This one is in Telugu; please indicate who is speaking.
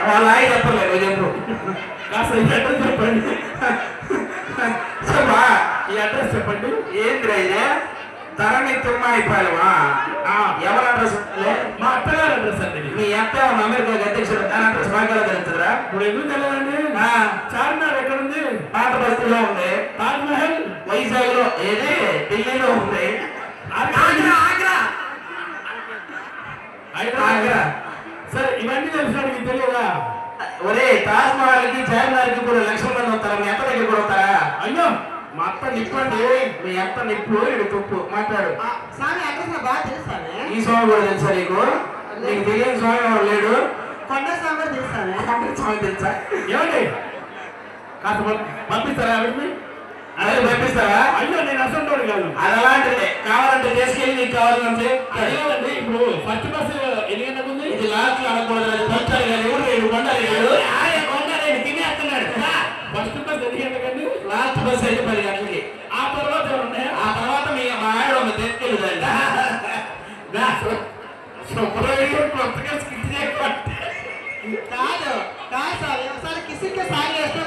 Speaker 1: వాళ్ళ ఆయన చెప్పలేదు చెప్పు కాస్త ఈ అడ్రస్ చెప్పండి చెప్పా ఈ అడ్రస్ చెప్పండి ఏంద్రా ఇదే ధరణి తిమ్మాయిపాలెమా ఎవరు అడ్రస్ మా అత్తగారు అడ్రస్ అండి మీ అత్త అమెరికా అధ్యక్షుడు దాని అడ్రస్ మాకు తెలుస్తుందిరా ఇప్పుడు ఎందుకు తెలియదండి చార్మినార్ ఎక్కడ ఉంది పాత బస్తీలో ఉంది తాజ్ మహల్ వైజాగ్ లో ఏది ఢిల్లీలో ఉంది ఆగ్రా సరే ఇవన్నీ తెలిసినాడు మీకు తెలియదా ఒరే తాజ్ మహల్ కి చార్మినార్ కి కూడా లక్షల మంది వస్తారా మీ అత్త దగ్గర కూడా వస్తారా అయ్యో మా అత్త నిప్పండి మీ అత్త నిప్పు ఇది తుప్పు మాట్లాడు
Speaker 2: స్వామి అడ్రస్ నాకు బాగా తెలుస్తాను
Speaker 1: ఈ స్వామి కూడా తెలుసా నీకు నీకు తెలియని స్వామి ఎవరు లేడు
Speaker 2: కొండ స్వామి కూడా తెలుస్తాను
Speaker 1: స్వామి తెలుసా ఏమండి కాస్త పంపిస్తారా వీటిని అదే పంపిస్తారా అయ్యో నేను అసలు కాదు అది అలాంటిదే కావాలంటే తీసుకెళ్ళి నీకు కావాలంటే అదేనండి ఇప్పుడు ఫస్ట్ బస్ ఎన్ని గంటలకు ఉంది ఇది లాస్ట్ అనకూడదు అది పంచాలి కానీ ఎవరు లేడు కొండాలి కొండాలి తినేస్తున్నాడు ఫస్ట్ బస్ ఎన్ని గంటకండి లాస్ట్ బస్ అయితే 10 గంటలకి ఆ తర్వాత ఆ తర్వాత మీ మా ఆవిడ ఒక తీసుకెళ్ళిందండి
Speaker 2: కాదు కాదు స్వామి ఒకసారి కిసిక్కే సాగి వేస్తే